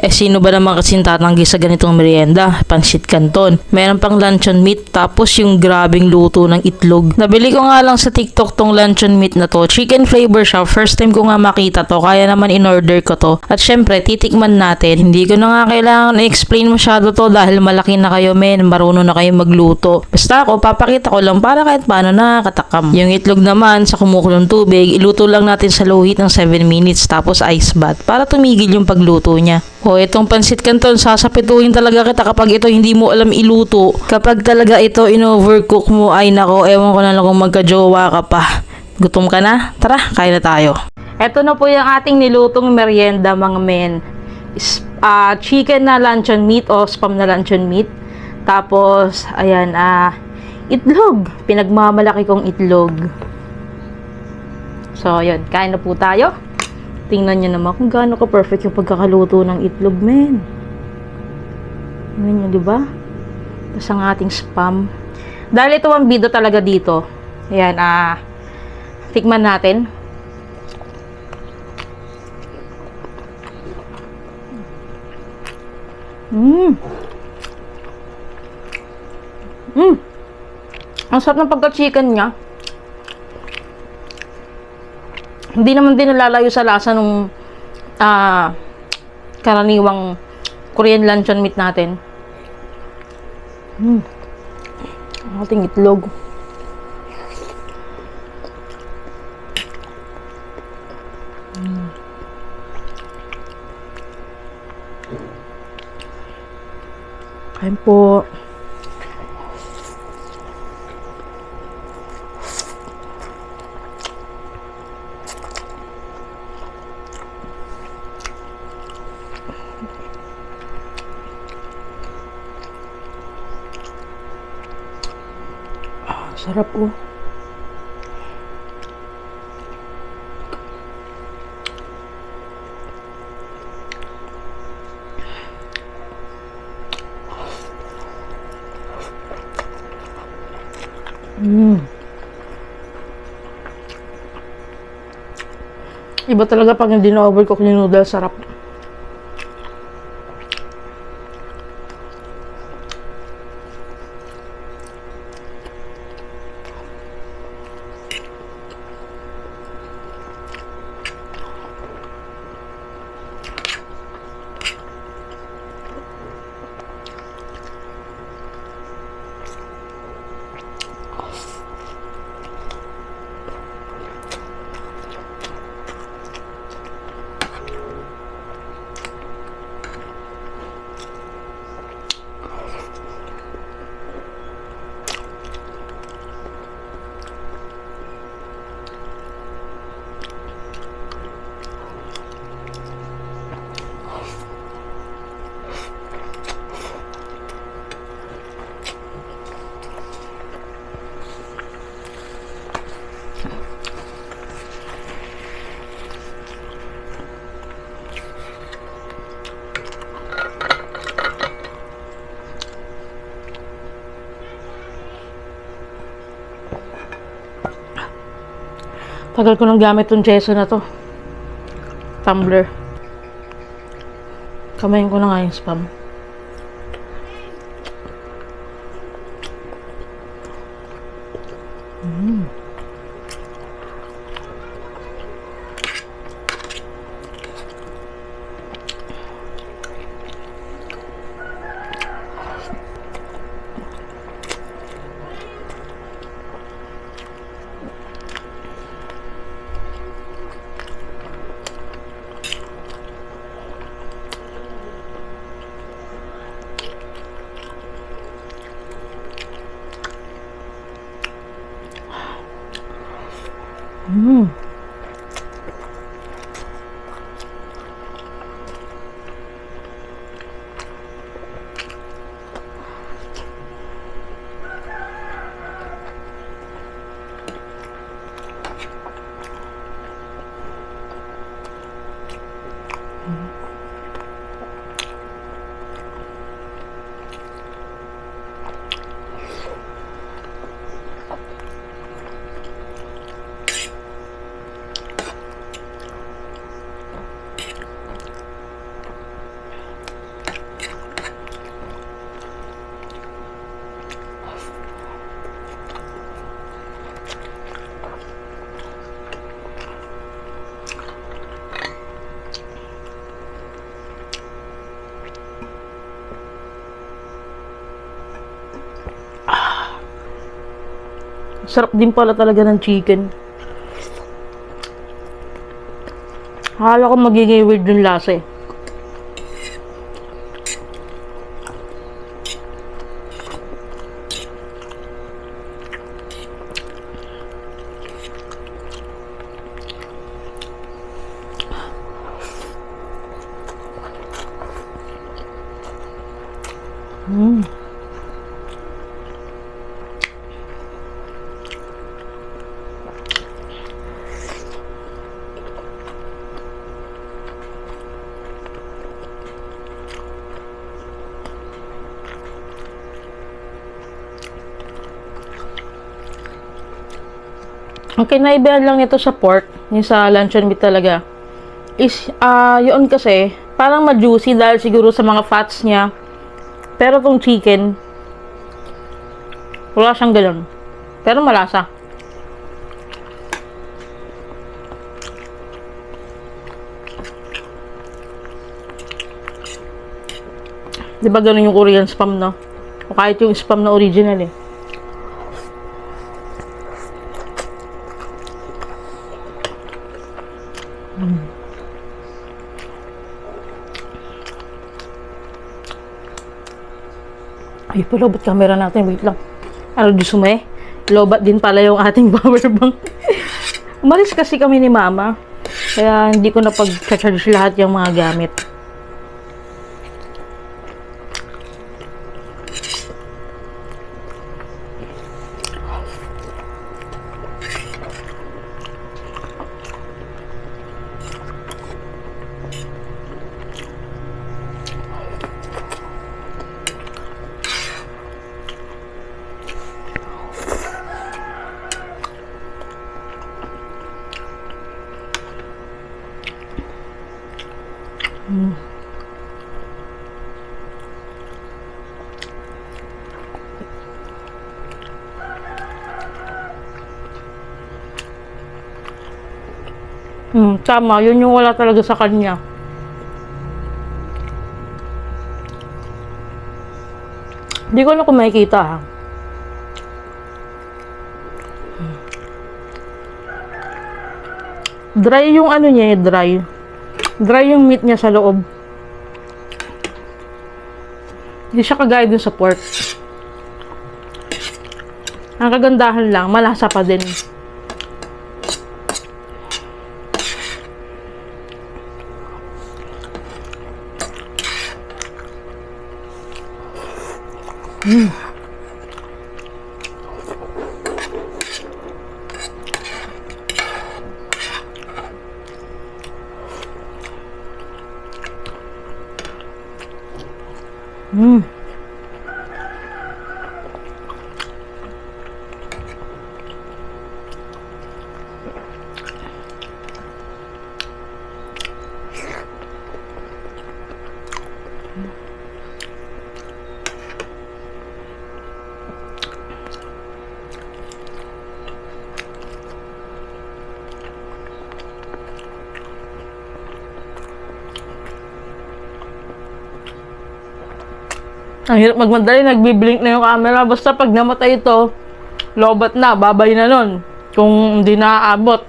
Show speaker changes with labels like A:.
A: Eh sino ba naman kasing tatanggi sa ganitong merienda? Pansit Canton. Meron pang luncheon meat, tapos yung grabing luto ng itlog. Nabili ko nga lang sa TikTok tong luncheon meat na to. Chicken flavor siya. First time ko nga makita to, kaya naman in-order ko to. At syempre, titikman natin. Hindi ko na nga kailangan i-explain masyado to dahil malaki na kayo men, marunong na kayo magluto. Basta ako, papakita ko lang para kahit paano nakakatakam. Yung itlog naman sa kumukulong tubig, iluto lang natin sa low heat ng 7 minutes tapos ice bath para tumigil yung pagluto niya. O itong pansit Canton, sasapituhin talaga kita kapag ito hindi mo alam iluto. Kapag talaga ito in-overcook mo, ay nako, ewan ko na lang kung magka-jowa ka pa. Gutom ka na? Tara, kain na tayo. Ito na po yung ating nilutong merienda mga men. Chicken na luncheon meat o spam na luncheon meat. Tapos, ayan, itlog. Pinagmamalaki kong itlog. So, yun, kain na po tayo. Tingnan nyo naman kung gaano ka-perfect yung pagkakaluto ng itlog, men. Tingnan nyo, diba? Tapos ang ating spam. Dahil ito ang bida talaga dito. Ayan, tikman natin. Ang sarap ng pagka-chicken niya. Hindi naman din nalalayo sa lasa nung karaniwang Korean luncheon meat natin. Ating itlog. Kain po. Sarap po. Iba talaga pag hindi na-overcook yung noodle, sarap. Tagal ko nang gamit tong cheso na to. Tumbler. Kamayin ko na nga yung spam. Sarap din pala talaga ng chicken. Akala ko magiging weird yung lasa eh. Ang kinaibahan lang nito sa pork, yung sa luncheon meat talaga, is, yun kasi, parang ma-juicy dahil siguro sa mga fats niya. Pero tong chicken, wala siyang ganun. Pero malasa. Diba ganun yung Korean spam, no? O kahit yung spam na original eh. Ay, palobot camera natin. Wait lang. Ano, Diyos lobat din pala yung ating power bank. Umalis kasi kami ni Mama. Kaya hindi ko na pag-charge lahat yung mga gamit. Tama. Yun yung wala talaga sa kanya. Hindi ko na kung makikita, ha. Dry yung ano niya, dry. Dry yung meat niya sa loob. Hindi siya kagaya dun sa pork. Ang kagandahan lang, malasa pa din. Ang hirap magmadali, nagbiblink na yung camera. Basta pag namatay ito, lobat na, babay na nun. Kung hindi naaabot.